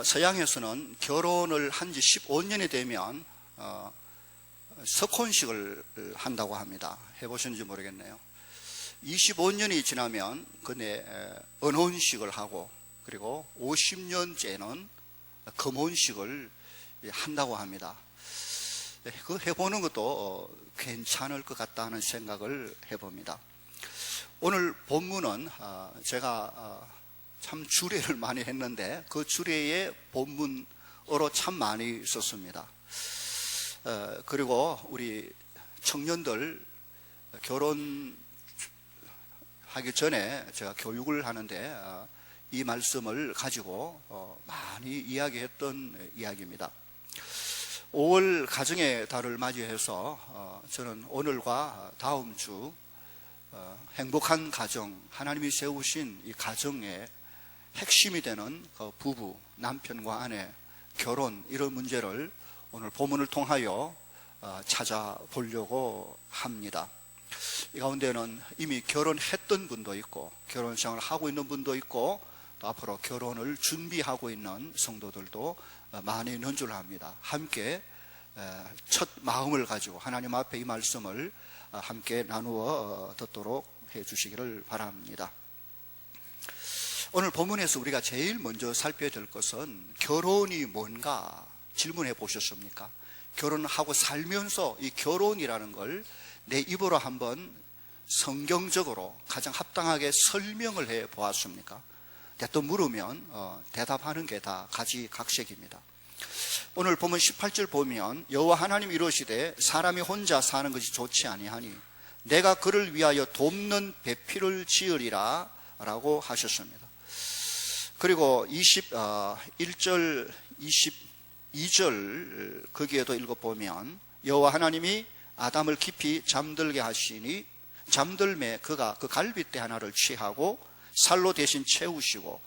서양에서는 결혼을 한 지 15년이 되면 석혼식을 한다고 합니다. 해보셨는지 모르겠네요. 25년이 지나면 그네 은혼식을 하고, 그리고 50년째는 금혼식을 한다고 합니다. 그 해보는 것도 괜찮을 것 같다는 생각을 해봅니다. 오늘 본문은 제가 참 주례를 많이 했는데 그 주례의 본문으로 참 많이 썼습니다. 그리고 우리 청년들 결혼하기 전에 제가 교육을 하는데 이 말씀을 가지고 많이 이야기했던 이야기입니다. 5월 가정의 달을 맞이해서 저는 오늘과 다음 주 행복한 가정, 하나님이 세우신 이 가정의 핵심이 되는 그 부부, 남편과 아내, 결혼, 이런 문제를 오늘 본문을 통하여 찾아보려고 합니다. 이 가운데는 이미 결혼했던 분도 있고, 결혼 생활을 하고 있는 분도 있고, 또 앞으로 결혼을 준비하고 있는 성도들도 많이 있는 줄 압니다. 함께 첫 마음을 가지고 하나님 앞에 이 말씀을 함께 나누어 듣도록 해 주시기를 바랍니다. 오늘 본문에서 우리가 제일 먼저 살펴야 될 것은 결혼이 뭔가 질문해 보셨습니까? 결혼하고 살면서 이 결혼이라는 걸 내 입으로 한번 성경적으로 가장 합당하게 설명을 해 보았습니까? 또 물으면 대답하는 게 다 가지각색입니다. 오늘 본문 18절 보면 여호와 하나님이 이르시되 사람이 혼자 사는 것이 좋지 아니하니 내가 그를 위하여 돕는 배필을 지으리라 라고 하셨습니다. 그리고 21절 22절 거기에도 읽어보면 여호와 하나님이 아담을 깊이 잠들게 하시니 잠들매 그가 그 갈빗대 하나를 취하고 살로 대신 채우시고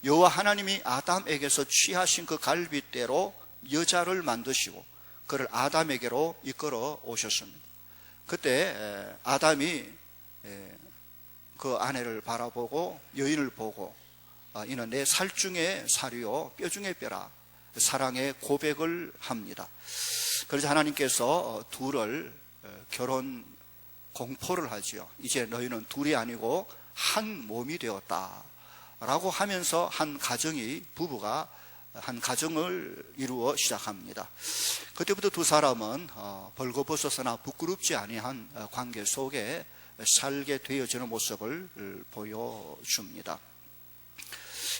여호와 하나님이 아담에게서 취하신 그 갈빗대로 여자를 만드시고 그를 아담에게로 이끌어 오셨습니다. 그때 아담이 그 아내를 바라보고 여인을 보고 이는 내 살 중에 살이요 뼈 중에 뼈라 사랑의 고백을 합니다. 그래서 하나님께서 둘을 결혼 공포를 하지요. 이제 너희는 둘이 아니고 한 몸이 되었다 라고 하면서 한 가정이, 부부가 한 가정을 이루어 시작합니다. 그때부터 두 사람은 벌거벗어서나 부끄럽지 아니한 관계 속에 살게 되어지는 모습을 보여줍니다.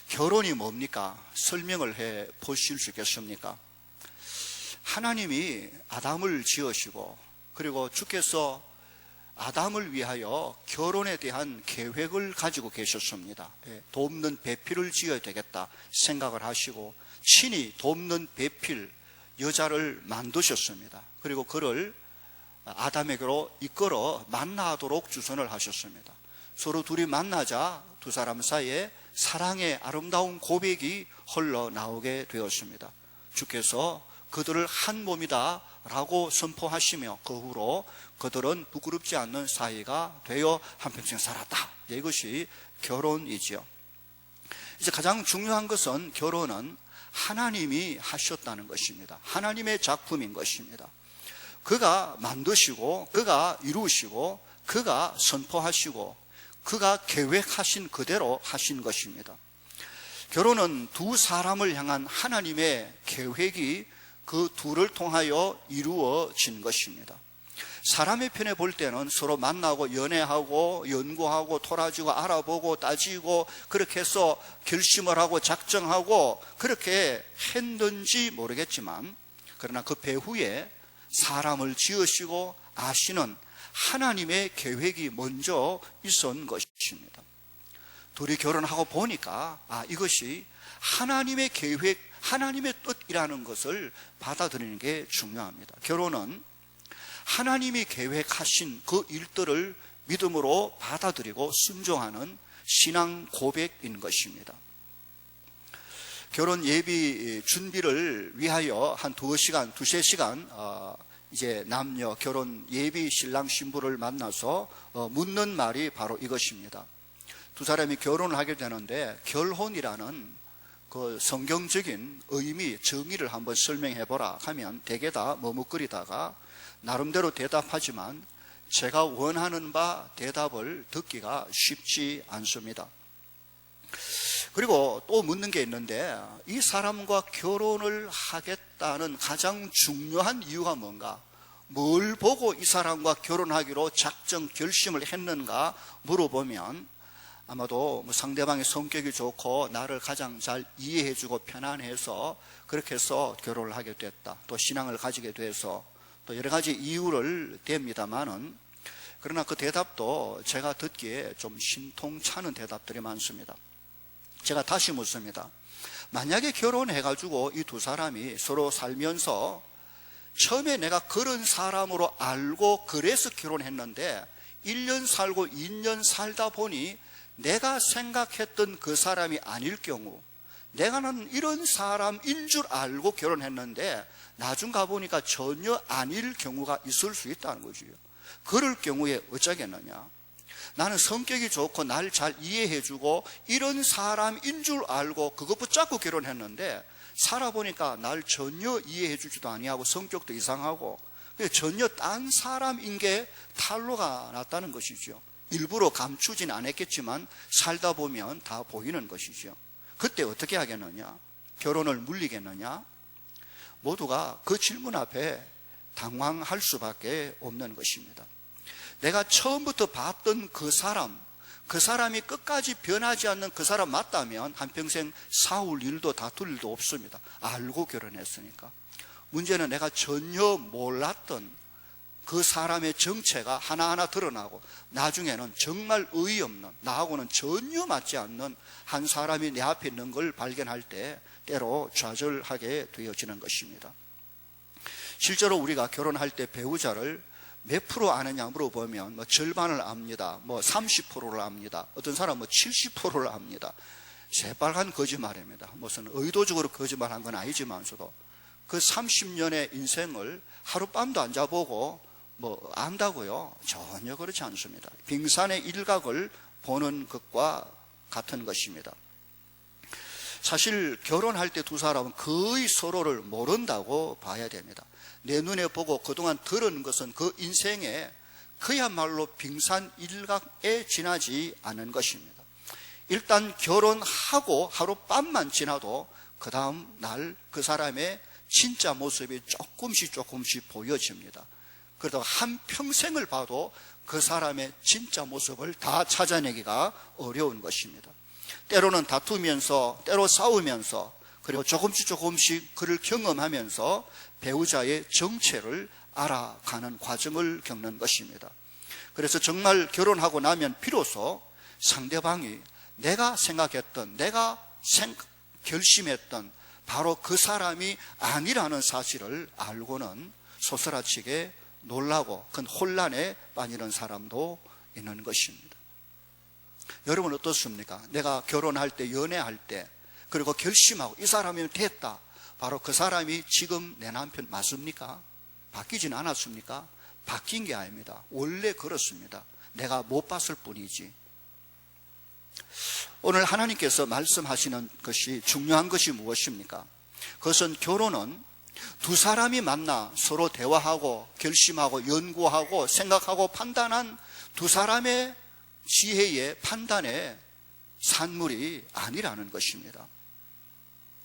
결혼이 뭡니까? 설명을 해 보실 수 있겠습니까? 하나님이 아담을 지으시고 그리고 주께서 아담을 위하여 결혼에 대한 계획을 가지고 계셨습니다. 돕는 배필을 지어야 되겠다 생각을 하시고 친히 돕는 배필 여자를 만드셨습니다. 그리고 그를 아담에게로 이끌어 만나도록 주선을 하셨습니다. 서로 둘이 만나자 두 사람 사이에 사랑의 아름다운 고백이 흘러나오게 되었습니다. 주께서 그들을 한 몸이다 라고 선포하시며 그 후로 그들은 부끄럽지 않는 사이가 되어 한평생 살았다. 이것이 결혼이지요. 이제 가장 중요한 것은 결혼은 하나님이 하셨다는 것입니다. 하나님의 작품인 것입니다. 그가 만드시고 그가 이루시고 그가 선포하시고 그가 계획하신 그대로 하신 것입니다. 결혼은 두 사람을 향한 하나님의 계획이 그 둘을 통하여 이루어진 것입니다. 사람의 편에 볼 때는 서로 만나고 연애하고 연구하고 토라지고 알아보고 따지고 그렇게 해서 결심을 하고 작정하고 그렇게 했는지 모르겠지만, 그러나 그 배후에 사람을 지으시고 아시는 하나님의 계획이 먼저 있었던 것입니다. 둘이 결혼하고 보니까 이것이 하나님의 계획, 하나님의 뜻이라는 것을 받아들이는 게 중요합니다. 결혼은 하나님이 계획하신 그 일들을 믿음으로 받아들이고 순종하는 신앙 고백인 것입니다. 결혼 예비 준비를 위하여 한 두세 시간 이제 남녀 결혼 예비 신랑 신부를 만나서 묻는 말이 바로 이것입니다. 두 사람이 결혼을 하게 되는데 결혼이라는 그 성경적인 의미, 정의를 한번 설명해 보라 하면 대개 다 머뭇거리다가 나름대로 대답하지만 제가 원하는 바 대답을 듣기가 쉽지 않습니다. 그리고 또 묻는 게 있는데, 이 사람과 결혼을 하겠다는 가장 중요한 이유가 뭔가? 뭘 보고 이 사람과 결혼하기로 작정 결심을 했는가 물어보면 아마도 상대방의 성격이 좋고 나를 가장 잘 이해해주고 편안해서 그렇게 해서 결혼을 하게 됐다, 또 신앙을 가지게 돼서, 또 여러 가지 이유를 댑니다만은, 그러나 그 대답도 제가 듣기에 좀 신통찮은 대답들이 많습니다. 제가 다시 묻습니다. 만약에 결혼해가지고 이 두 사람이 서로 살면서 처음에 내가 그런 사람으로 알고 그래서 결혼했는데 1년 살고 2년 살다 보니 내가 생각했던 그 사람이 아닐 경우, 내가는 이런 사람인 줄 알고 결혼했는데 나중 가보니까 전혀 아닐 경우가 있을 수 있다는 거지요. 그럴 경우에 어쩌겠느냐? 나는 성격이 좋고 날 잘 이해해주고 이런 사람인 줄 알고 그것 붙잡고 결혼했는데 살아보니까 날 전혀 이해해주지도 아니하고 성격도 이상하고 전혀 딴 사람인 게 탄로가 났다는 것이죠. 일부러 감추진 않았겠지만 살다 보면 다 보이는 것이죠. 그때 어떻게 하겠느냐? 결혼을 물리겠느냐? 모두가 그 질문 앞에 당황할 수밖에 없는 것입니다. 내가 처음부터 봤던 그 사람이 끝까지 변하지 않는 그 사람 맞다면 한평생 싸울 일도 다툴 일도 없습니다. 알고 결혼했으니까. 문제는 내가 전혀 몰랐던 그 사람의 정체가 하나하나 드러나고 나중에는 정말 어이없는, 나하고는 전혀 맞지 않는 한 사람이 내 앞에 있는 걸 발견할 때 때로 좌절하게 되어지는 것입니다. 실제로 우리가 결혼할 때 배우자를 몇 프로 아느냐 물어보면 절반을 압니다. 30%를 압니다. 어떤 사람은 70%를 압니다. 새빨간 거짓말입니다. 무슨 의도적으로 거짓말한 건 아니지만서도 그 30년의 인생을 하룻밤도 안 자보고 안다고요? 전혀 그렇지 않습니다. 빙산의 일각을 보는 것과 같은 것입니다. 사실 결혼할 때 두 사람은 거의 서로를 모른다고 봐야 됩니다. 내 눈에 보고 그동안 들은 것은 그 인생에 그야말로 빙산 일각에 지나지 않은 것입니다. 일단 결혼하고 하룻밤만 지나도 그 다음 날 그 사람의 진짜 모습이 조금씩 보여집니다. 그러다가 한평생을 봐도 그 사람의 진짜 모습을 다 찾아내기가 어려운 것입니다. 때로는 다투면서, 때로 싸우면서, 그리고 조금씩 그를 경험하면서 배우자의 정체를 알아가는 과정을 겪는 것입니다. 그래서 정말 결혼하고 나면 비로소 상대방이 내가 생각했던, 내가 결심했던 바로 그 사람이 아니라는 사실을 알고는 소스라치게 놀라고 큰 혼란에 빠지는 사람도 있는 것입니다. 여러분 어떻습니까? 내가 결혼할 때, 연애할 때, 그리고 결심하고 이 사람이면 됐다, 바로 그 사람이 지금 내 남편 맞습니까? 바뀌진 않았습니까? 바뀐 게 아닙니다. 원래 그렇습니다. 내가 못 봤을 뿐이지. 오늘 하나님께서 말씀하시는 것이, 중요한 것이 무엇입니까? 그것은 결혼은 두 사람이 만나 서로 대화하고 결심하고 연구하고 생각하고 판단한 두 사람의 지혜의 판단의 산물이 아니라는 것입니다.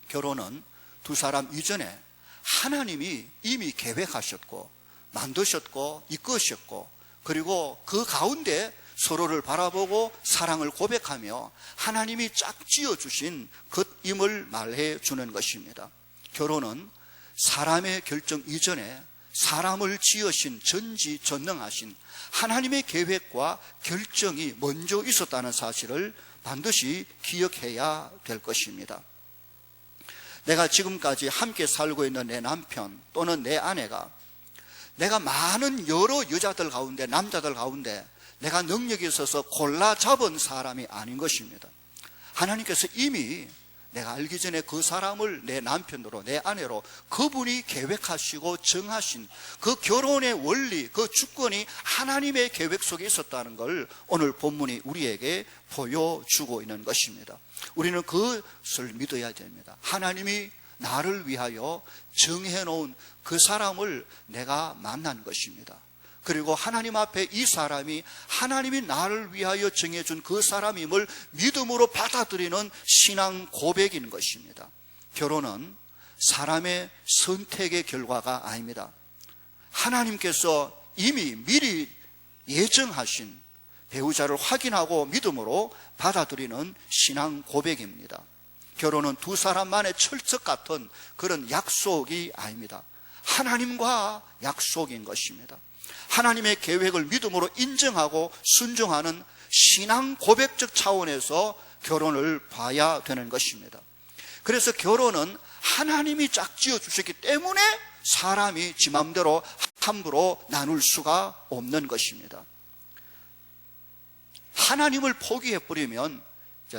결혼은 두 사람 이전에 하나님이 이미 계획하셨고 만드셨고 이끄셨고, 그리고 그 가운데 서로를 바라보고 사랑을 고백하며 하나님이 짝지어 주신 것임을 말해 주는 것입니다. 결혼은 사람의 결정 이전에 사람을 지으신 전지전능하신 하나님의 계획과 결정이 먼저 있었다는 사실을 반드시 기억해야 될 것입니다. 내가 지금까지 함께 살고 있는 내 남편 또는 내 아내가 내가 많은 여러 여자들 가운데, 남자들 가운데 내가 능력이 있어서 골라 잡은 사람이 아닌 것입니다. 하나님께서 이미 내가 알기 전에 그 사람을 내 남편으로, 내 아내로 그분이 계획하시고 정하신 그 결혼의 원리, 그 주권이 하나님의 계획 속에 있었다는 걸 오늘 본문이 우리에게 보여주고 있는 것입니다. 우리는 그것을 믿어야 됩니다. 하나님이 나를 위하여 정해놓은 그 사람을 내가 만난 것입니다. 그리고 하나님 앞에 이 사람이 하나님이 나를 위하여 정해준 그 사람임을 믿음으로 받아들이는 신앙 고백인 것입니다. 결혼은 사람의 선택의 결과가 아닙니다. 하나님께서 이미 미리 예정하신 배우자를 확인하고 믿음으로 받아들이는 신앙 고백입니다. 결혼은 두 사람만의 철석 같은 그런 약속이 아닙니다. 하나님과 약속인 것입니다. 하나님의 계획을 믿음으로 인정하고 순종하는 신앙 고백적 차원에서 결혼을 봐야 되는 것입니다. 그래서 결혼은 하나님이 짝지어 주셨기 때문에 사람이 지 마음대로 함부로 나눌 수가 없는 것입니다. 하나님을 포기해버리면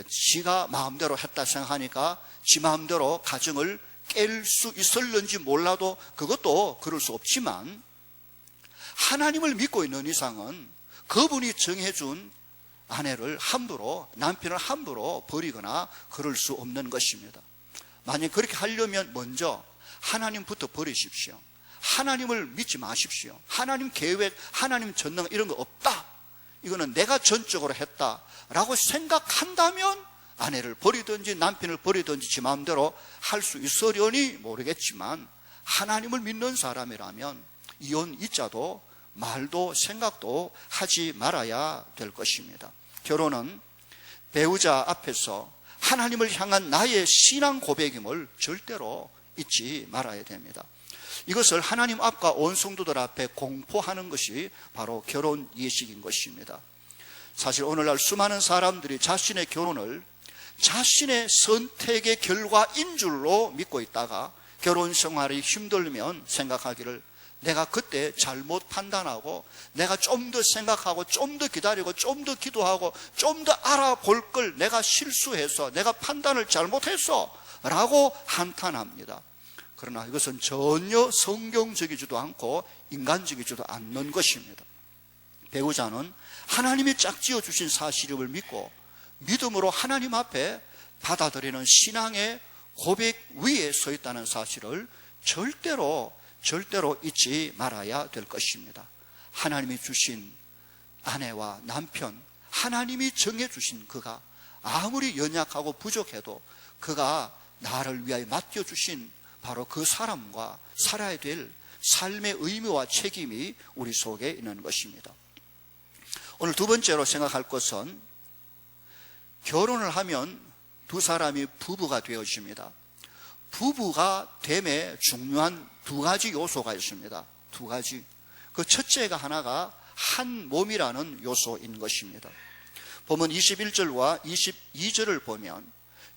지가 마음대로 했다 생각하니까 지 마음대로 가정을 깰 수 있을는지 몰라도 그것도 그럴 수 없지만, 하나님을 믿고 있는 이상은 그분이 정해준 아내를 함부로, 남편을 함부로 버리거나 그럴 수 없는 것입니다. 만약 그렇게 하려면 먼저 하나님부터 버리십시오. 하나님을 믿지 마십시오. 하나님 계획, 하나님 전능 이런 거 없다, 이거는 내가 전적으로 했다라고 생각한다면 아내를 버리든지 남편을 버리든지 지 마음대로 할 수 있으려니 모르겠지만, 하나님을 믿는 사람이라면 이혼 이자도 말도 생각도 하지 말아야 될 것입니다. 결혼은 배우자 앞에서 하나님을 향한 나의 신앙 고백임을 절대로 잊지 말아야 됩니다. 이것을 하나님 앞과 온 성도들 앞에 공포하는 것이 바로 결혼 예식인 것입니다. 사실 오늘날 수많은 사람들이 자신의 결혼을 자신의 선택의 결과인 줄로 믿고 있다가 결혼 생활이 힘들면 생각하기를, 내가 그때 잘못 판단하고 내가 좀 더 생각하고 좀 더 기다리고 좀 더 기도하고 좀 더 알아볼 걸 내가 실수해서 내가 판단을 잘못했어 라고 한탄합니다. 그러나 이것은 전혀 성경적이지도 않고 인간적이지도 않는 것입니다. 배우자는 하나님이 짝지어 주신 사실임을 믿고 믿음으로 하나님 앞에 받아들이는 신앙의 고백 위에 서 있다는 사실을 절대로 잊지 말아야 될 것입니다. 하나님이 주신 아내와 남편, 하나님이 정해주신 그가 아무리 연약하고 부족해도 그가 나를 위하여 맡겨주신 바로 그 사람과 살아야 될 삶의 의무와 책임이 우리 속에 있는 것입니다. 오늘 두 번째로 생각할 것은, 결혼을 하면 두 사람이 부부가 되어집니다. 부부가 됨에 중요한 두 가지 요소가 있습니다. 두 가지. 그 첫째가 하나가 한 몸이라는 요소인 것입니다. 보면 21절과 22절을 보면,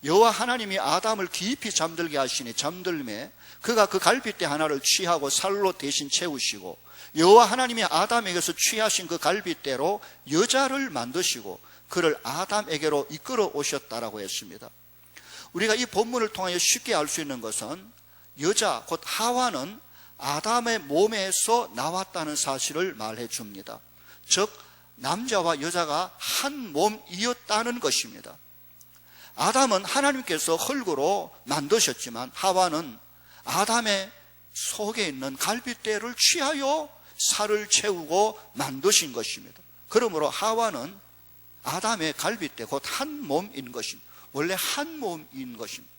여호와 하나님이 아담을 깊이 잠들게 하시니 잠들매 그가 그 갈빗대 하나를 취하고 살로 대신 채우시고, 여호와 하나님이 아담에게서 취하신 그 갈빗대로 여자를 만드시고 그를 아담에게로 이끌어 오셨다라고 했습니다. 우리가 이 본문을 통하여 쉽게 알 수 있는 것은, 여자 곧 하와는 아담의 몸에서 나왔다는 사실을 말해 줍니다. 즉 남자와 여자가 한 몸이었다는 것입니다. 아담은 하나님께서 흙으로 만드셨지만 하와는 아담의 속에 있는 갈빗대를 취하여 살을 채우고 만드신 것입니다. 그러므로 하와는 아담의 갈빗대 곧 한 몸인 것입니다. 원래 한 몸인 것입니다.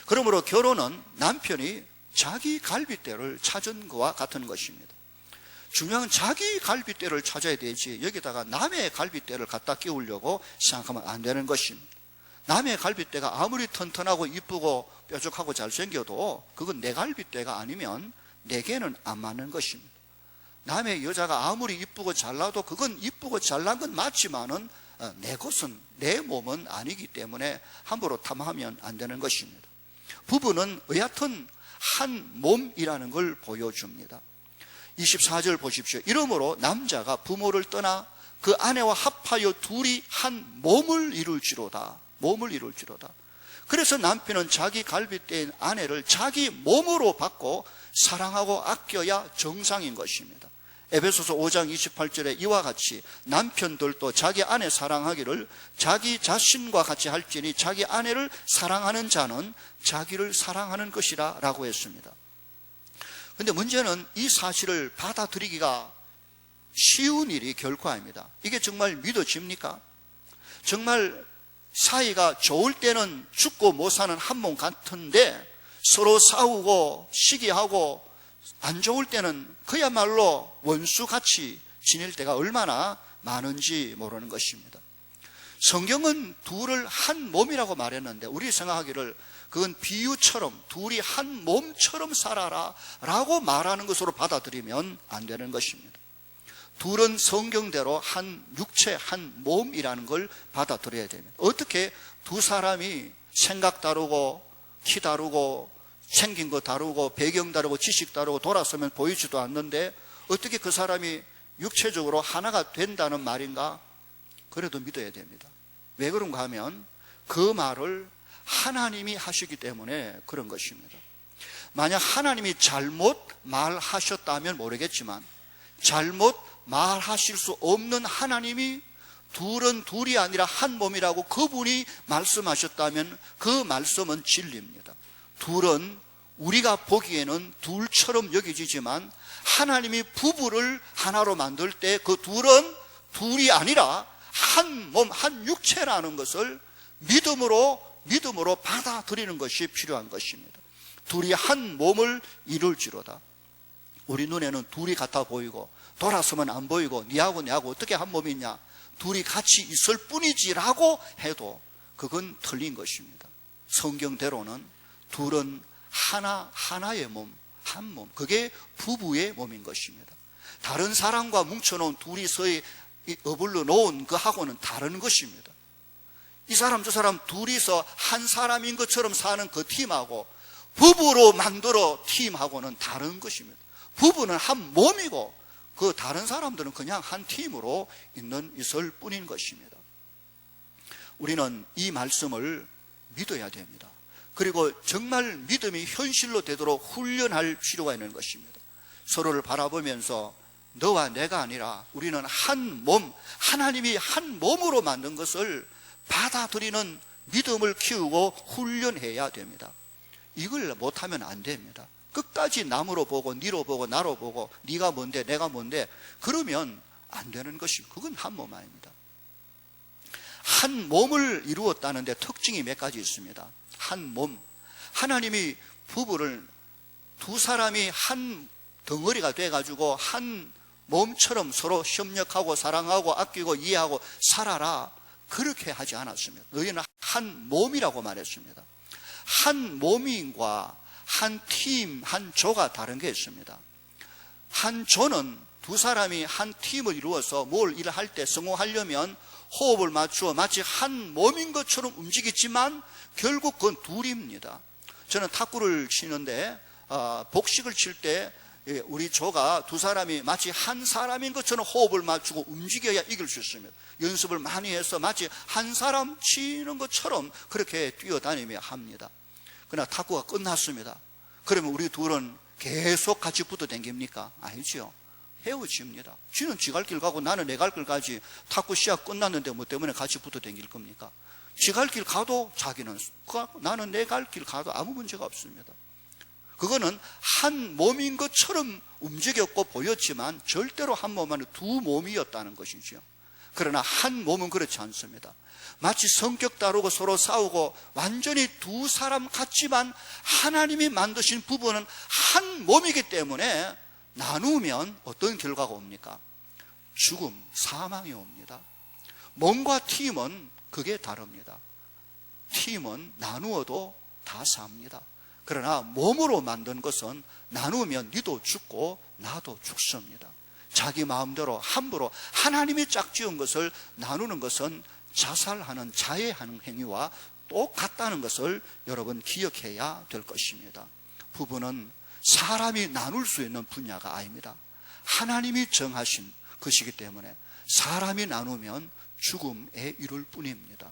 그러므로 결혼은 남편이 자기 갈빗대를 찾은 것과 같은 것입니다. 중요한 자기 갈빗대를 찾아야 되지, 여기다가 남의 갈빗대를 갖다 끼우려고 생각하면 안 되는 것입니다. 남의 갈빗대가 아무리 튼튼하고 이쁘고 뾰족하고 잘생겨도 그건 내 갈빗대가 아니면 내게는 안 맞는 것입니다. 남의 여자가 아무리 이쁘고 잘나도 그건 이쁘고 잘난 건 맞지만은 내 것은, 내 몸은 아니기 때문에 함부로 탐하면 안 되는 것입니다. 부부는 여하튼 한 몸이라는 걸 보여줍니다. 24절 보십시오. 이러므로 남자가 부모를 떠나 그 아내와 합하여 둘이 한 몸을 이룰지로다. 몸을 이룰지로다. 그래서 남편은 자기 갈빗대인 아내를 자기 몸으로 받고 사랑하고 아껴야 정상인 것입니다. 에베소서 5장 28절에 이와 같이 남편들도 자기 아내 사랑하기를 자기 자신과 같이 할지니 자기 아내를 사랑하는 자는 자기를 사랑하는 것이라 라고 했습니다. 그런데 문제는 이 사실을 받아들이기가 쉬운 일이 결코 아닙니다. 이게 정말 믿어집니까? 정말 사이가 좋을 때는 죽고 못 사는 한 몸 같은데 서로 싸우고 시기하고 안 좋을 때는 그야말로 원수같이 지낼 때가 얼마나 많은지 모르는 것입니다. 성경은 둘을 한 몸이라고 말했는데 우리 생각하기를 그건 비유처럼 둘이 한 몸처럼 살아라 라고 말하는 것으로 받아들이면 안 되는 것입니다. 둘은 성경대로 한 육체, 한 몸이라는 걸 받아들여야 됩니다. 어떻게 두 사람이 생각 다르고 키 다르고 생긴 거 다르고 배경 다르고 지식 다르고 돌아서면 보이지도 않는데 어떻게 그 사람이 육체적으로 하나가 된다는 말인가? 그래도 믿어야 됩니다. 왜 그런가 하면 그 말을 하나님이 하시기 때문에 그런 것입니다. 만약 하나님이 잘못 말하셨다면 모르겠지만 잘못 말하실 수 없는 하나님이 둘은 둘이 아니라 한 몸이라고 그분이 말씀하셨다면 그 말씀은 진리입니다. 둘은 우리가 보기에는 둘처럼 여겨지지만 하나님이 부부를 하나로 만들 때 그 둘은 둘이 아니라 한 몸, 한 육체라는 것을 믿음으로 받아들이는 것이 필요한 것입니다. 둘이 한 몸을 이룰지로다. 우리 눈에는 둘이 같아 보이고 돌아서면 안 보이고 니하고 내하고 어떻게 한 몸이 있냐, 둘이 같이 있을 뿐이지라고 해도 그건 틀린 것입니다. 성경대로는 둘은 하나의 몸, 한 몸, 그게 부부의 몸인 것입니다. 다른 사람과 뭉쳐놓은 둘이서의 어불러 놓은 그하고는 다른 것입니다. 이 사람 저 사람 둘이서 한 사람인 것처럼 사는 그 팀하고 부부로 만들어 팀하고는 다른 것입니다. 부부는 한 몸이고 그 다른 사람들은 그냥 한 팀으로 있을 뿐인 것입니다. 우리는 이 말씀을 믿어야 됩니다. 그리고 정말 믿음이 현실로 되도록 훈련할 필요가 있는 것입니다. 서로를 바라보면서 너와 내가 아니라 우리는 한 몸, 하나님이 한 몸으로 만든 것을 받아들이는 믿음을 키우고 훈련해야 됩니다. 이걸 못하면 안 됩니다. 끝까지 남으로 보고 니로 보고 나로 보고 네가 뭔데 내가 뭔데 그러면 안 되는 것입니다. 그건 한 몸 아닙니다. 한 몸을 이루었다는데 특징이 몇 가지 있습니다. 한 몸, 하나님이 부부를 두 사람이 한 덩어리가 돼가지고 한 몸처럼 서로 협력하고 사랑하고 아끼고 이해하고 살아라 그렇게 하지 않았습니다. 너희는 한 몸이라고 말했습니다. 한 몸인과 한 팀, 한 조가 다른 게 있습니다. 한 조는 두 사람이 한 팀을 이루어서 뭘 일을 할 때 성공하려면 호흡을 맞추어 마치 한 몸인 것처럼 움직이지만 결국 그건 둘입니다. 저는 탁구를 치는데 복식을 칠 때 우리 조가 두 사람이 마치 한 사람인 것처럼 호흡을 맞추고 움직여야 이길 수 있습니다. 연습을 많이 해서 마치 한 사람 치는 것처럼 그렇게 뛰어다니며 합니다. 그러나 탁구가 끝났습니다. 그러면 우리 둘은 계속 같이 붙어 다닙니까? 아니죠. 헤어집니다. 쥐는 지 갈 길 가고 나는 내 갈 길 가지. 탁구 시합 끝났는데 뭐 때문에 같이 붙어 다닐 겁니까? 지 갈 길 가도 자기는 나는 내 갈 길 가도 아무 문제가 없습니다. 그거는 한 몸인 것처럼 움직였고 보였지만 절대로 한 몸 안에 두 몸이었다는 것이죠. 그러나 한 몸은 그렇지 않습니다. 마치 성격 다르고 서로 싸우고 완전히 두 사람 같지만 하나님이 만드신 부부는 한 몸이기 때문에 나누면 어떤 결과가 옵니까? 죽음, 사망이 옵니다. 몸과 팀은 그게 다릅니다. 팀은 나누어도 다 삽니다. 그러나 몸으로 만든 것은 나누면 니도 죽고 나도 죽습니다. 자기 마음대로 함부로 하나님이 짝지은 것을 나누는 것은 자살하는 자해하는 행위와 똑같다는 것을 여러분 기억해야 될 것입니다. 부부는 사람이 나눌 수 있는 분야가 아닙니다. 하나님이 정하신 것이기 때문에 사람이 나누면 죽음에 이를 뿐입니다.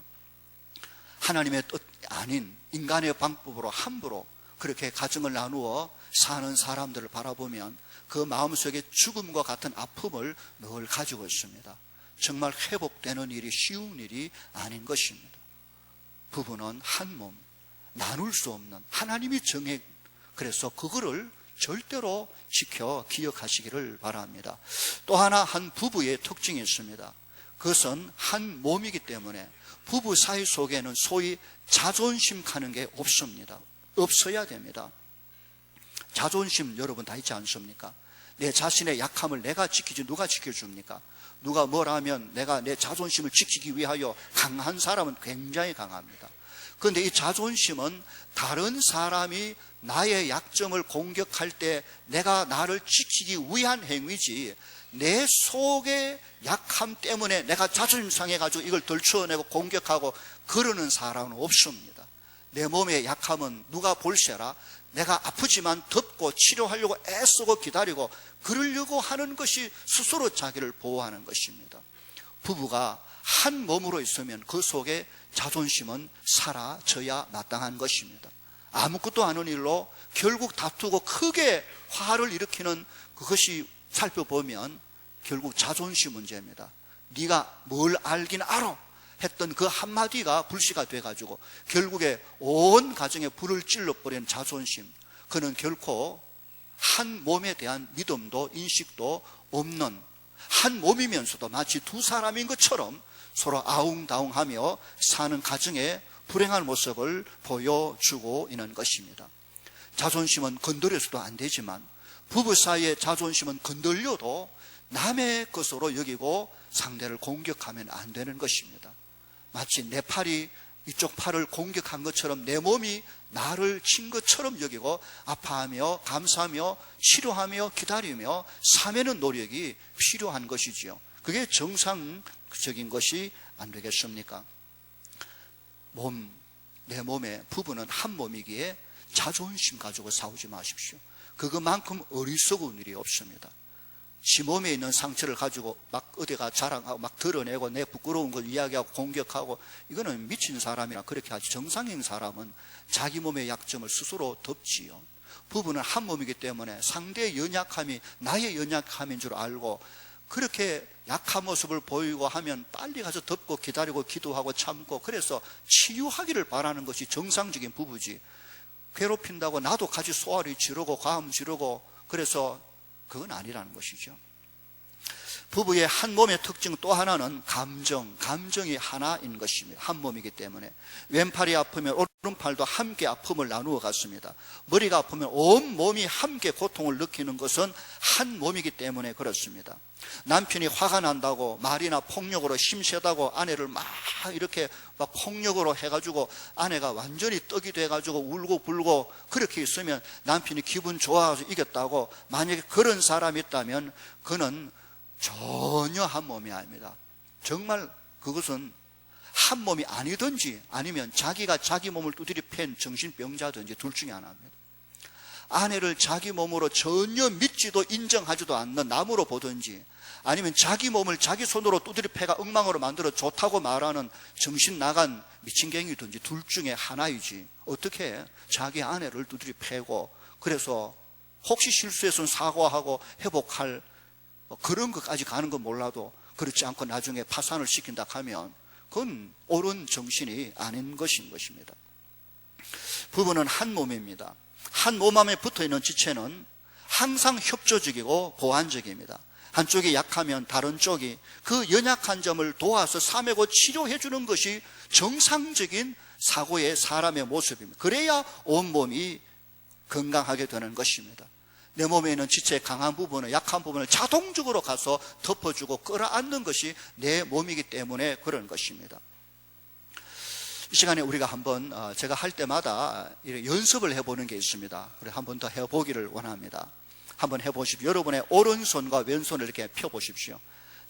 하나님의 뜻 아닌 인간의 방법으로 함부로 그렇게 가정을 나누어 사는 사람들을 바라보면 그 마음속에 죽음과 같은 아픔을 늘 가지고 있습니다. 정말 회복되는 일이 쉬운 일이 아닌 것입니다. 부부는 한 몸, 나눌 수 없는 하나님이 정해, 그래서 그거를 절대로 지켜 기억하시기를 바랍니다. 또 하나 한 부부의 특징이 있습니다. 그것은 한 몸이기 때문에 부부 사이 속에는 소위 자존심 가는 게 없습니다. 없어야 됩니다. 자존심 여러분 다 있지 않습니까? 내 자신의 약함을 내가 지키지 누가 지켜줍니까? 누가 뭘 하면 내가 내 자존심을 지키기 위하여 강한 사람은 굉장히 강합니다. 그런데 이 자존심은 다른 사람이 나의 약점을 공격할 때 내가 나를 지키기 위한 행위지, 내 속의 약함 때문에 내가 자존심 상해가지고 이걸 덜쳐내고 공격하고 그러는 사람은 없습니다. 내 몸의 약함은 누가 볼세라 내가 아프지만 덮고 치료하려고 애쓰고 기다리고 그러려고 하는 것이 스스로 자기를 보호하는 것입니다. 부부가 한 몸으로 있으면 그 속에 자존심은 사라져야 마땅한 것입니다. 아무것도 아닌 일로 결국 다투고 크게 화를 일으키는 그것이 살펴보면 결국 자존심 문제입니다. 네가 뭘 알긴 알아 했던 그 한마디가 불씨가 돼가지고 결국에 온 가정에 불을 찔러버리는 자존심, 그는 결코 한 몸에 대한 믿음도 인식도 없는, 한 몸이면서도 마치 두 사람인 것처럼 서로 아웅다웅하며 사는 가정의 불행한 모습을 보여주고 있는 것입니다. 자존심은 건드려서도 안 되지만 부부 사이의 자존심은 건들려도 남의 것으로 여기고 상대를 공격하면 안 되는 것입니다. 마치 내 팔이 이쪽 팔을 공격한 것처럼 내 몸이 나를 친 것처럼 여기고 아파하며 감사하며 치료하며 기다리며 사매는 노력이 필요한 것이지요. 그게 정상적인 것이 안 되겠습니까? 내 몸에 부부는 한 몸이기에 자존심 가지고 싸우지 마십시오. 그것만큼 어리석은 일이 없습니다. 지 몸에 있는 상처를 가지고 막 어디가 자랑하고 막 드러내고 내 부끄러운 걸 이야기하고 공격하고, 이거는 미친 사람이나 그렇게 하지, 정상인 사람은 자기 몸의 약점을 스스로 덮지요. 부부는 한 몸이기 때문에 상대의 연약함이 나의 연약함인 줄 알고 그렇게 약한 모습을 보이고 하면 빨리 가서 덮고 기다리고 기도하고 참고, 그래서 치유하기를 바라는 것이 정상적인 부부지, 괴롭힌다고 나도 같이 소화리 지르고 과음 지르고 그래서 그건 아니라는 것이죠. 부부의 한 몸의 특징 또 하나는 감정이 하나인 것입니다. 한 몸이기 때문에 왼팔이 아프면 오른팔도 함께 아픔을 나누어 갔습니다. 머리가 아프면 온 몸이 함께 고통을 느끼는 것은 한 몸이기 때문에 그렇습니다. 남편이 화가 난다고 말이나 폭력으로 힘세다고 아내를 막 이렇게 막 폭력으로 해가지고 아내가 완전히 떡이 돼가지고 울고 불고 그렇게 있으면 남편이 기분 좋아서 이겼다고, 만약에 그런 사람이 있다면 그는 전혀 한 몸이 아닙니다. 정말 그것은 한 몸이 아니든지 아니면 자기가 자기 몸을 두드려 팬 정신병자든지 둘 중에 하나입니다. 아내를 자기 몸으로 전혀 믿지도 인정하지도 않는 남으로 보든지, 아니면 자기 몸을 자기 손으로 두드려 패가 엉망으로 만들어 좋다고 말하는 정신 나간 미친갱이든지 둘 중에 하나이지, 어떻게 자기 아내를 두드려 패고 그래서 혹시 실수해서는 사과하고 회복할 그런 것까지 가는 건 몰라도 그렇지 않고 나중에 파산을 시킨다 하면 그건 옳은 정신이 아닌 것인 것입니다. 부부는 한 몸입니다. 한 몸 안에 붙어있는 지체는 항상 협조적이고 보완적입니다. 한쪽이 약하면 다른 쪽이 그 연약한 점을 도와서 싸매고 치료해 주는 것이 정상적인 사고의 사람의 모습입니다. 그래야 온몸이 건강하게 되는 것입니다. 내 몸에 있는 지체의 강한 부분은 약한 부분을 자동적으로 가서 덮어주고 끌어안는 것이 내 몸이기 때문에 그런 것입니다. 이 시간에 우리가 한번 제가 할 때마다 연습을 해보는 게 있습니다. 그래서 한 번 더 해보기를 원합니다. 한번 해보십시오. 여러분의 오른손과 왼손을 이렇게 펴보십시오.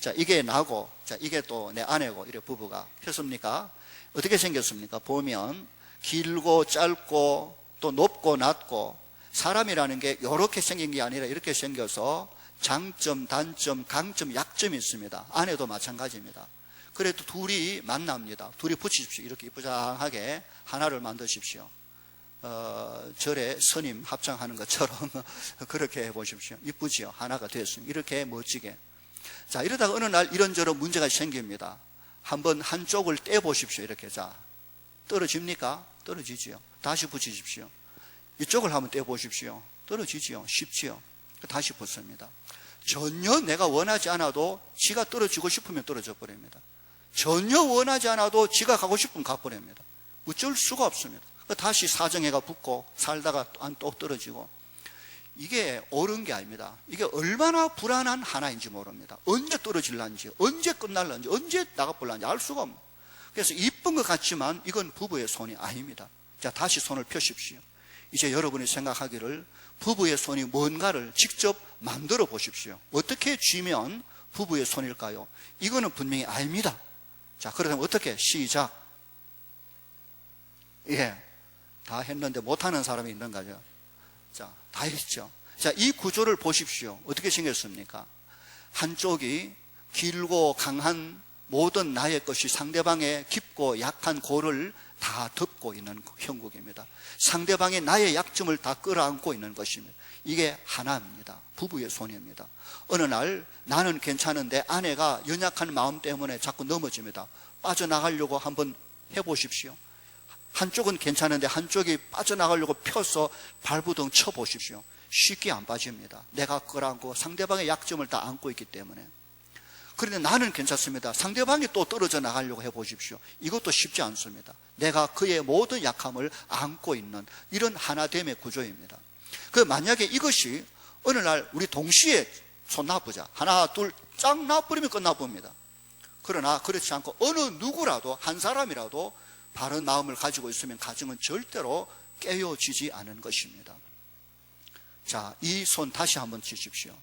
자, 이게 나고, 자, 이게 또 내 아내고, 이래 부부가 폈습니까? 어떻게 생겼습니까? 보면 길고 짧고 또 높고 낮고, 사람이라는 게 이렇게 생긴 게 아니라 이렇게 생겨서 장점, 단점, 강점, 약점이 있습니다. 아내도 마찬가지입니다. 그래도 둘이 만납니다. 둘이 붙이십시오. 이렇게 이쁘장하게 하나를 만드십시오. 절에 스님 합장하는 것처럼 그렇게 해보십시오. 이쁘지요? 하나가 되었습니다. 이렇게 멋지게. 자, 이러다가 어느 날 이런저런 문제가 생깁니다. 한번 한쪽을 떼보십시오. 이렇게. 자, 떨어집니까? 떨어지지요. 다시 붙이십시오. 이쪽을 한번 떼보십시오. 떨어지지요. 쉽지요. 다시 붙습니다. 전혀 내가 원하지 않아도 지가 떨어지고 싶으면 떨어져 버립니다. 전혀 원하지 않아도 지가 가고 싶으면 가버립니다. 어쩔 수가 없습니다. 다시 사정해가 붙고 살다가 또 떨어지고. 이게 옳은 게 아닙니다. 이게 얼마나 불안한 하나인지 모릅니다. 언제 떨어질란지, 언제 끝날란지, 언제 나가볼란지 알 수가 없습니다. 그래서 이쁜 것 같지만 이건 부부의 손이 아닙니다. 자, 다시 손을 펴십시오. 이제 여러분이 생각하기를 부부의 손이 뭔가를 직접 만들어 보십시오. 어떻게 쥐면 부부의 손일까요? 이거는 분명히 아닙니다. 자, 그러면 어떻게? 시작. 예. 다 했는데 못하는 사람이 있는 거죠. 자, 다 했죠. 자, 이 구조를 보십시오. 어떻게 생겼습니까? 한쪽이 길고 강한 모든 나의 것이 상대방의 깊고 약한 골을 다 덮고 있는 형국입니다. 상대방의 나의 약점을 다 끌어안고 있는 것입니다. 이게 하나입니다. 부부의 손입니다. 어느 날 나는 괜찮은데 아내가 연약한 마음 때문에 자꾸 넘어집니다. 빠져나가려고 한번 해보십시오. 한쪽은 괜찮은데 한쪽이 빠져나가려고 펴서 발부둥 쳐보십시오. 쉽게 안 빠집니다. 내가 끌어안고 상대방의 약점을 다 안고 있기 때문에. 그런데 나는 괜찮습니다. 상대방이 또 떨어져 나가려고 해보십시오. 이것도 쉽지 않습니다. 내가 그의 모든 약함을 안고 있는 이런 하나됨의 구조입니다. 만약에 이것이 어느 날 우리 동시에 손 놔보자. 하나, 둘, 쫙 놔버리면 끝나봅니다. 그러나 그렇지 않고 어느 누구라도 한 사람이라도 바른 마음을 가지고 있으면 가정은 절대로 깨어지지 않은 것입니다. 자, 이 손 다시 한번 치십시오.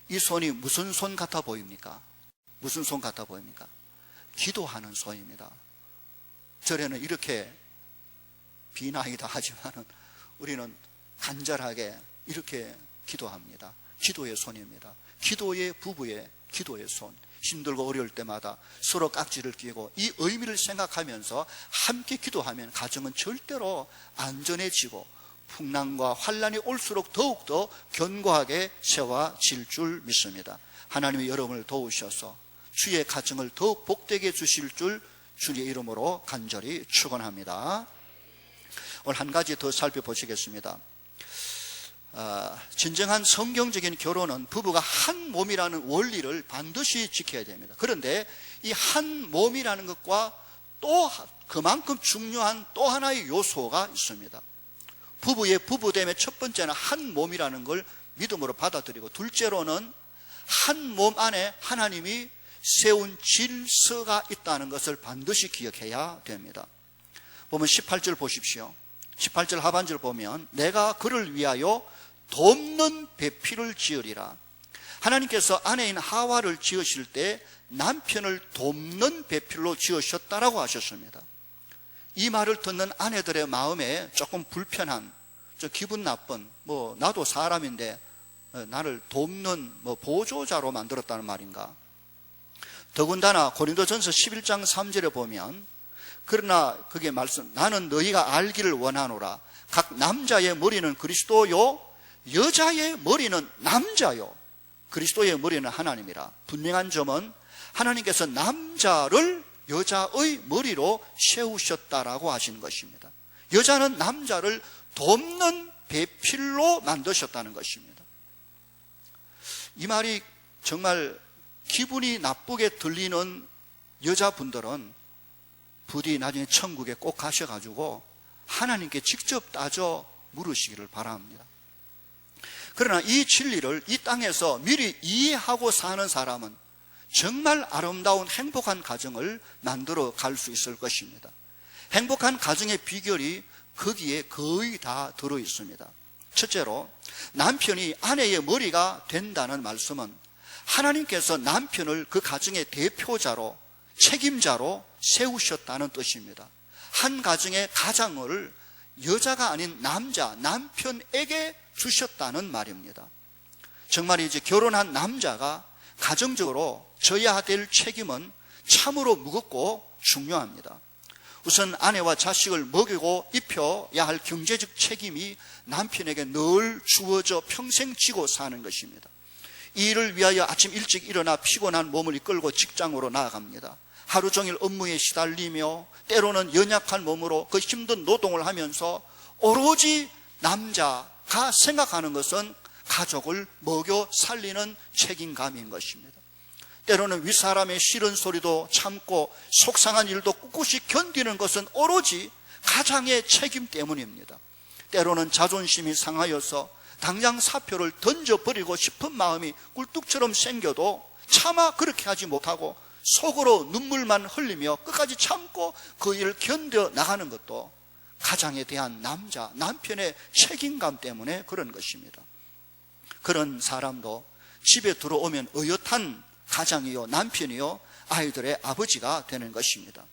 이 손이 무슨 손 같아 보입니까? 무슨 손 같아 보입니까? 기도하는 손입니다. 절에는 이렇게 비나이다 하지만은 우리는 간절하게 이렇게 기도합니다. 기도의 손입니다. 기도의 부부의 기도의 손. 힘들고 어려울 때마다 서로 깍지를 끼고 이 의미를 생각하면서 함께 기도하면 가정은 절대로 안전해지고 풍랑과 환란이 올수록 더욱더 견고하게 세워질 줄 믿습니다. 하나님이 여러분을 도우셔서 주의 가정을 더욱 복되게 해주실 줄 주의 이름으로 간절히 축원합니다. 오늘 한 가지 더 살펴보시겠습니다. 진정한 성경적인 결혼은 부부가 한 몸이라는 원리를 반드시 지켜야 됩니다. 그런데 이 한 몸이라는 것과 또 그만큼 중요한 또 하나의 요소가 있습니다. 부부의 부부됨의 첫 번째는 한 몸이라는 걸 믿음으로 받아들이고, 둘째로는 한 몸 안에 하나님이 세운 질서가 있다는 것을 반드시 기억해야 됩니다. 보면 18절 보십시오. 18절 하반절 보면 내가 그를 위하여 돕는 배필을 지으리라. 하나님께서 아내인 하와를 지으실 때 남편을 돕는 배필로 지으셨다라고 하셨습니다. 이 말을 듣는 아내들의 마음에 조금 불편한, 기분 나쁜, 나도 사람인데 나를 돕는 보조자로 만들었다는 말인가. 더군다나 고린도전서 11장 3절에 보면 그러나 그게 말씀, 나는 너희가 알기를 원하노라. 각 남자의 머리는 그리스도요, 여자의 머리는 남자요, 그리스도의 머리는 하나님이라. 분명한 점은 하나님께서 남자를 여자의 머리로 세우셨다라고 하시는 것입니다. 여자는 남자를 돕는 배필로 만드셨다는 것입니다. 이 말이 정말 기분이 나쁘게 들리는 여자분들은 부디 나중에 천국에 꼭 가셔가지고 하나님께 직접 따져 물으시기를 바랍니다. 그러나 이 진리를 이 땅에서 미리 이해하고 사는 사람은 정말 아름다운 행복한 가정을 만들어 갈 수 있을 것입니다. 행복한 가정의 비결이 거기에 거의 다 들어 있습니다. 첫째로, 남편이 아내의 머리가 된다는 말씀은 하나님께서 남편을 그 가정의 대표자로, 책임자로 세우셨다는 뜻입니다. 한 가정의 가장을 여자가 아닌 남편에게 주셨다는 말입니다. 정말 이제 결혼한 남자가 가정적으로 져야 될 책임은 참으로 무겁고 중요합니다. 우선 아내와 자식을 먹이고 입혀야 할 경제적 책임이 남편에게 늘 주어져 평생 지고 사는 것입니다. 이 일을 위하여 아침 일찍 일어나 피곤한 몸을 이끌고 직장으로 나아갑니다. 하루 종일 업무에 시달리며 때로는 연약한 몸으로 그 힘든 노동을 하면서 오로지 남자가 생각하는 것은 가족을 먹여 살리는 책임감인 것입니다. 때로는 윗사람의 싫은 소리도 참고 속상한 일도 꿋꿋이 견디는 것은 오로지 가장의 책임 때문입니다. 때로는 자존심이 상하여서 당장 사표를 던져버리고 싶은 마음이 꿀뚝처럼 생겨도 차마 그렇게 하지 못하고 속으로 눈물만 흘리며 끝까지 참고 그 일을 견뎌 나가는 것도 가장에 대한 남편의 책임감 때문에 그런 것입니다. 그런 사람도 집에 들어오면 의젓한 가장이요 남편이요 아이들의 아버지가 되는 것입니다.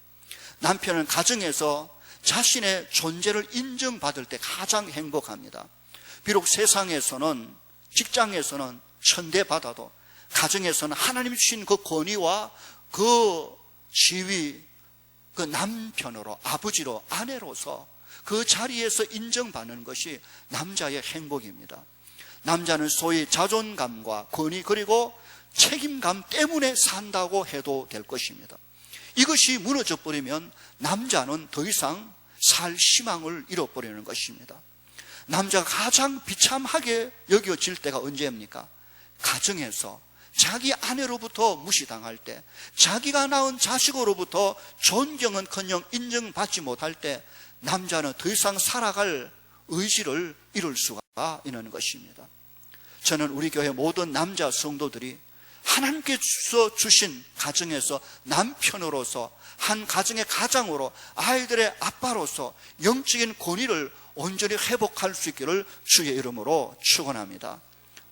남편은 가정에서 자신의 존재를 인정받을 때 가장 행복합니다. 비록 세상에서는, 직장에서는 천대받아도 가정에서는 하나님 주신 그 권위와 그 지위, 그 남편으로, 아버지로, 아내로서 그 자리에서 인정받는 것이 남자의 행복입니다. 남자는 소위 자존감과 권위 그리고 책임감 때문에 산다고 해도 될 것입니다. 이것이 무너져 버리면 남자는 더 이상 살 희망을 잃어버리는 것입니다. 남자가 가장 비참하게 여겨질 때가 언제입니까? 가정에서 자기 아내로부터 무시당할 때, 자기가 낳은 자식으로부터 존경은커녕 인정받지 못할 때 남자는 더 이상 살아갈 의지를 잃을 수가 있는 것입니다. 저는 우리 교회 모든 남자 성도들이 하나님께서 주신 가정에서 남편으로서, 한 가정의 가장으로, 아이들의 아빠로서 영적인 권위를 온전히 회복할 수 있기를 주의 이름으로 축원합니다.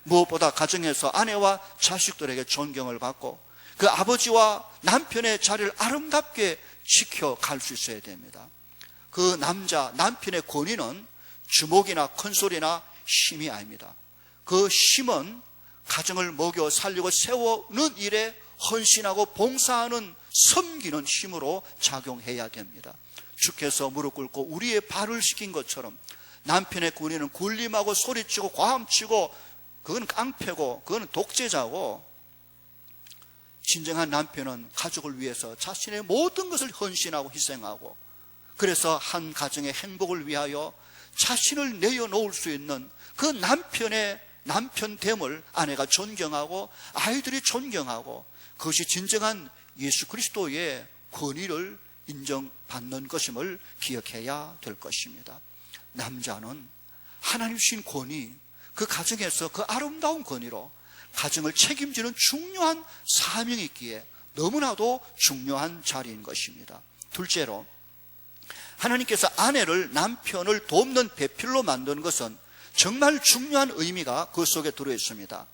무엇보다 가정에서 아내와 자식들에게 존경을 받고 그 아버지와 남편의 자리를 아름답게 지켜갈 수 있어야 됩니다. 그 남편의 권위는 주먹이나 큰소리나 힘이 아닙니다. 그 힘은 가정을 먹여 살리고 세우는 일에 헌신하고 봉사하는 섬기는 힘으로 작용해야 됩니다. 주께서 무릎 꿇고 우리의 발을 시킨 것처럼 남편의 권위는 굴림하고 소리치고 과음치고 그건 깡패고 그건 독재자고, 진정한 남편은 가족을 위해서 자신의 모든 것을 헌신하고 희생하고, 그래서 한 가정의 행복을 위하여 자신을 내어놓을 수 있는 그 남편의 남편됨을 아내가 존경하고 아이들이 존경하고, 그것이 진정한 예수 그리스도의 권위를 인정받는 것임을 기억해야 될 것입니다. 남자는 하나님 주신 권위, 그 가정에서 그 아름다운 권위로 가정을 책임지는 중요한 사명이 있기에 너무나도 중요한 자리인 것입니다. 둘째로, 하나님께서 아내를 남편을 돕는 배필로 만드는 것은 정말 중요한 의미가 그 속에 들어있습니다.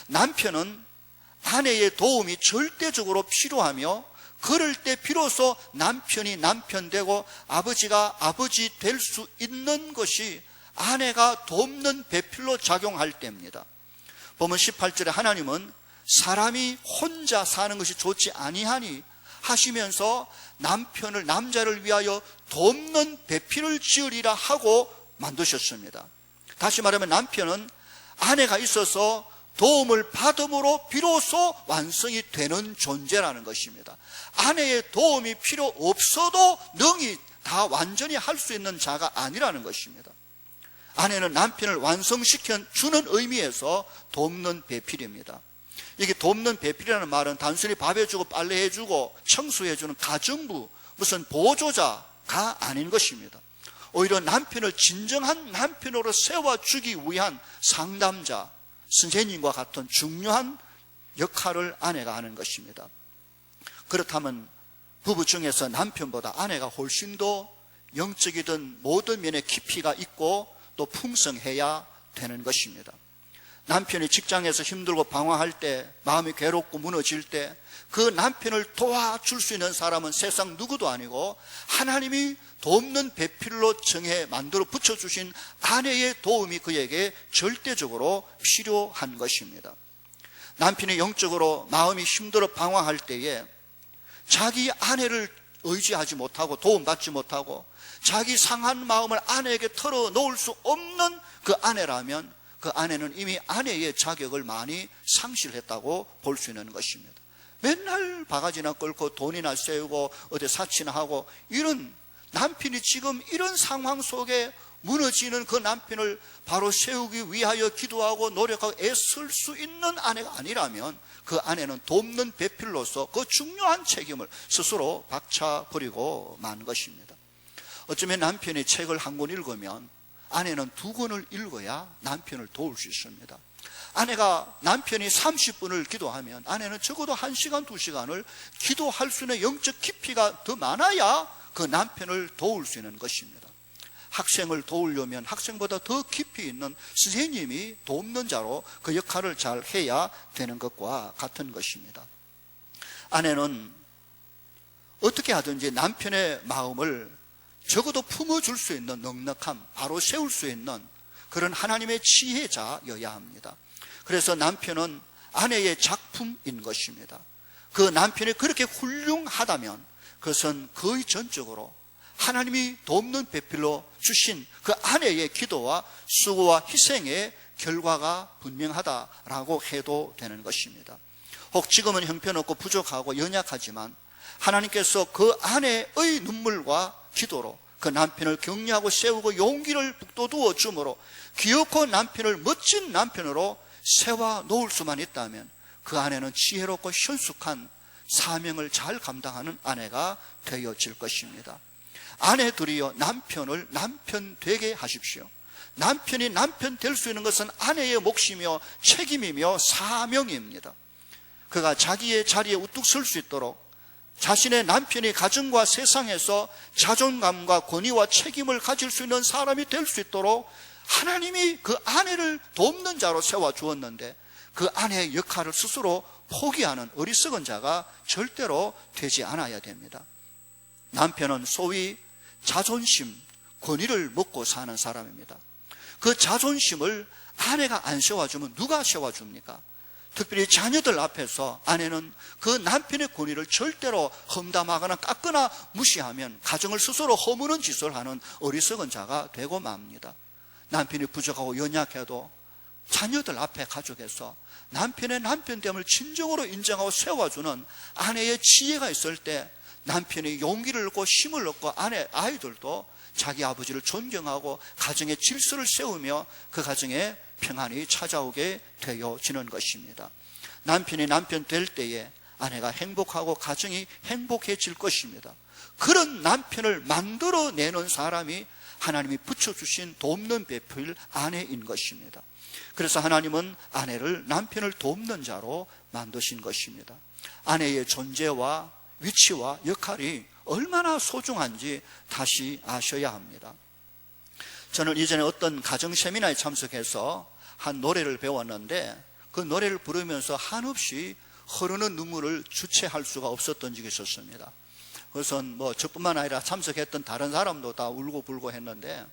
남편은 아내의 도움이 절대적으로 필요하며 그럴 때 비로소 남편이 남편 되고 아버지가 아버지 될 수 있는 것이 아내가 돕는 배필로 작용할 때입니다. 보면 18절에 하나님은 사람이 혼자 사는 것이 좋지 아니하니 하시면서 남자를 위하여 돕는 배필을 지으리라 하고 만드셨습니다. 다시 말하면 남편은 아내가 있어서 도움을 받음으로 비로소 완성이 되는 존재라는 것입니다. 아내의 도움이 필요 없어도 능히 다 완전히 할 수 있는 자가 아니라는 것입니다. 아내는 남편을 완성시켜 주는 의미에서 돕는 배필입니다. 이게 돕는 배필이라는 말은 단순히 밥 해주고 빨래 해주고 청소해주는 가정부, 무슨 보조자가 아닌 것입니다. 오히려 남편을 진정한 남편으로 세워주기 위한 상담자, 선생님과 같은 중요한 역할을 아내가 하는 것입니다. 그렇다면 부부 중에서 남편보다 아내가 훨씬 더 영적이든 모든 면에 깊이가 있고 또 풍성해야 되는 것입니다. 남편이 직장에서 힘들고 방황할 때, 마음이 괴롭고 무너질 때 그 남편을 도와줄 수 있는 사람은 세상 누구도 아니고 하나님이 돕는 배필로 정해 만들어 붙여주신 아내의 도움이 그에게 절대적으로 필요한 것입니다. 남편이 영적으로 마음이 힘들어 방황할 때에 자기 아내를 의지하지 못하고 도움받지 못하고 자기 상한 마음을 아내에게 털어놓을 수 없는 그 아내라면 그 아내는 이미 아내의 자격을 많이 상실했다고 볼 수 있는 것입니다. 맨날 바가지나 끌고 돈이나 세우고 어디 사치나 하고 이런 남편이 지금 이런 상황 속에 무너지는 그 남편을 바로 세우기 위하여 기도하고 노력하고 애쓸 수 있는 아내가 아니라면 그 아내는 돕는 배필로서 그 중요한 책임을 스스로 박차버리고 만 것입니다. 어쩌면 남편이 책을 한 권 읽으면 아내는 2권을 읽어야 남편을 도울 수 있습니다. 아내가 남편이 30분을 기도하면 아내는 적어도 1시간, 2시간을 기도할 수 있는 영적 깊이가 더 많아야 그 남편을 도울 수 있는 것입니다. 학생을 도우려면 학생보다 더 깊이 있는 선생님이 돕는 자로 그 역할을 잘 해야 되는 것과 같은 것입니다. 아내는 어떻게 하든지 남편의 마음을 적어도 품어줄 수 있는 넉넉함, 바로 세울 수 있는 그런 하나님의 지혜자여야 합니다. 그래서 남편은 아내의 작품인 것입니다. 그 남편이 그렇게 훌륭하다면 그것은 거의 전적으로 하나님이 돕는 배필로 주신 그 아내의 기도와 수고와 희생의 결과가 분명하다라고 해도 되는 것입니다. 혹 지금은 형편없고 부족하고 연약하지만 하나님께서 그 아내의 눈물과 기도로 그 남편을 격려하고 세우고 용기를 북돋워 주므로 귀엽고 남편을 멋진 남편으로 세워 놓을 수만 있다면 그 아내는 지혜롭고 현숙한 사명을 잘 감당하는 아내가 되어질 것입니다. 아내들이여 남편을 남편 되게 하십시오. 남편이 남편 될 수 있는 것은 아내의 몫이며 책임이며 사명입니다. 그가 자기의 자리에 우뚝 설 수 있도록 자신의 남편이 가정과 세상에서 자존감과 권위와 책임을 가질 수 있는 사람이 될 수 있도록 하나님이 그 아내를 돕는 자로 세워주었는데 그 아내의 역할을 스스로 포기하는 어리석은 자가 절대로 되지 않아야 됩니다. 남편은 소위 자존심, 권위를 먹고 사는 사람입니다. 그 자존심을 아내가 안 세워주면 누가 세워줍니까? 특별히 자녀들 앞에서 아내는 그 남편의 권위를 절대로 험담하거나 깎거나 무시하면 가정을 스스로 허무는 짓을 하는 어리석은 자가 되고 맙니다. 남편이 부족하고 연약해도 자녀들 앞에 가족에서 남편의 남편됨을 진정으로 인정하고 세워주는 아내의 지혜가 있을 때 남편이 용기를 얻고 힘을 얻고 아이들도 자기 아버지를 존경하고 가정의 질서를 세우며 그 가정에 평안이 찾아오게 되어지는 것입니다. 남편이 남편 될 때에 아내가 행복하고 가정이 행복해질 것입니다. 그런 남편을 만들어내는 사람이 하나님이 붙여주신 돕는 배필 아내인 것입니다. 그래서 하나님은 아내를 남편을 돕는 자로 만드신 것입니다. 아내의 존재와 위치와 역할이 얼마나 소중한지 다시 아셔야 합니다. 저는 이전에 어떤 가정 세미나에 참석해서 한 노래를 배웠는데 그 노래를 부르면서 한없이 흐르는 눈물을 주체할 수가 없었던 적이 있었습니다. 그것은 저뿐만 아니라 참석했던 다른 사람도 다 울고 불고 했는데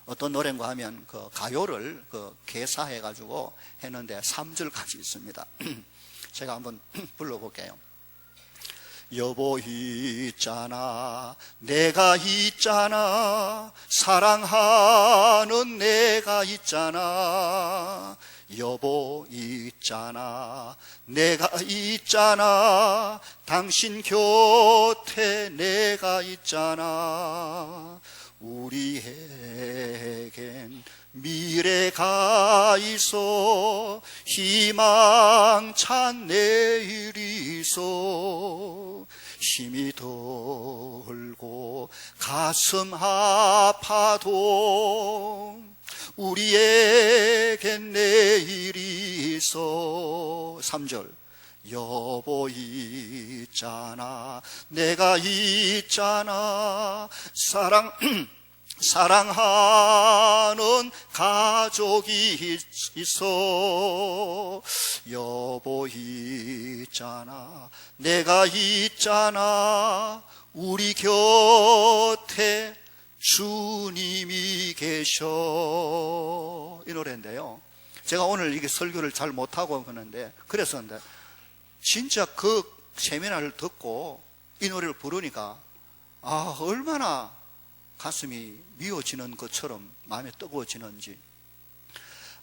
어떤 노래인가 하면 그 가요를 개사해가지고 했는데 3절까지 있습니다. 제가 한번 불러볼게요. 여보 있잖아, 내가 있잖아, 사랑하는 내가 있잖아. 여보 있잖아, 내가 있잖아, 당신 곁에 내가 있잖아. 우리에겐 미래가 있어, 희망찬 내일이 있어. 힘이 들고 가슴 아파도 우리에겐 내일이 있어. 3절. 여보 있잖아, 내가 있잖아, 사랑하는 가족이 있어. 여보 있잖아, 내가 있잖아, 우리 곁에 주님이 계셔. 이 노래인데요, 제가 오늘 이게 설교를 잘 못하고 하는데 그래서 진짜 그 세미나를 듣고 이 노래를 부르니까 얼마나 가슴이 미워지는 것처럼 마음이 뜨거워지는지.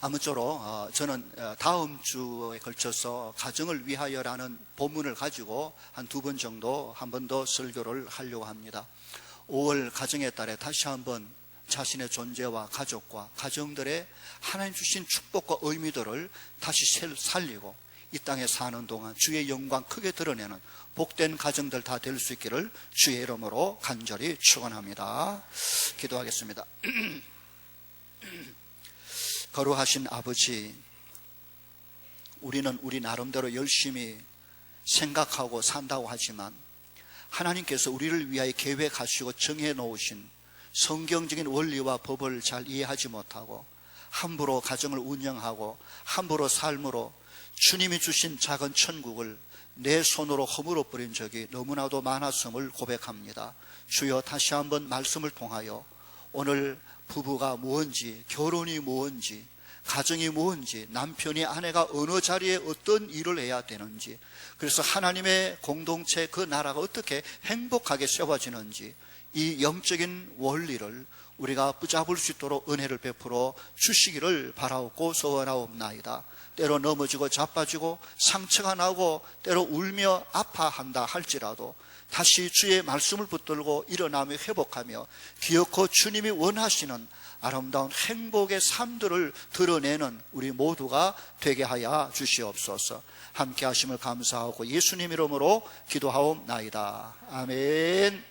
아무쪼록 저는 다음 주에 걸쳐서 가정을 위하여라는 본문을 가지고 한 2번 정도 한 번 더 설교를 하려고 합니다. 5월 가정의 달에 다시 한번 자신의 존재와 가족과 가정들의 하나님 주신 축복과 의미들을 다시 살리고 이 땅에 사는 동안 주의 영광 크게 드러내는 복된 가정들 다 될 수 있기를 주의 이름으로 간절히 축원합니다. 기도하겠습니다. 거룩하신 아버지, 우리는 우리 나름대로 열심히 생각하고 산다고 하지만 하나님께서 우리를 위하여 계획하시고 정해 놓으신 성경적인 원리와 법을 잘 이해하지 못하고 함부로 가정을 운영하고 함부로 삶으로 주님이 주신 작은 천국을 내 손으로 허물어 버린 적이 너무나도 많았음을 고백합니다. 주여, 다시 한번 말씀을 통하여 오늘 부부가 무엇인지, 결혼이 무엇인지, 가정이 무엇인지, 남편이 아내가 어느 자리에 어떤 일을 해야 되는지, 그래서 하나님의 공동체 그 나라가 어떻게 행복하게 세워지는지, 이 영적인 원리를 우리가 붙잡을 수 있도록 은혜를 베풀어 주시기를 바라옵고 소원하옵나이다. 때로 넘어지고 자빠지고 상처가 나고 때로 울며 아파한다 할지라도 다시 주의 말씀을 붙들고 일어나며 회복하며 기어코 주님이 원하시는 아름다운 행복의 삶들을 드러내는 우리 모두가 되게 하여 주시옵소서. 함께 하심을 감사하고 예수님 이름으로 기도하옵나이다. 아멘.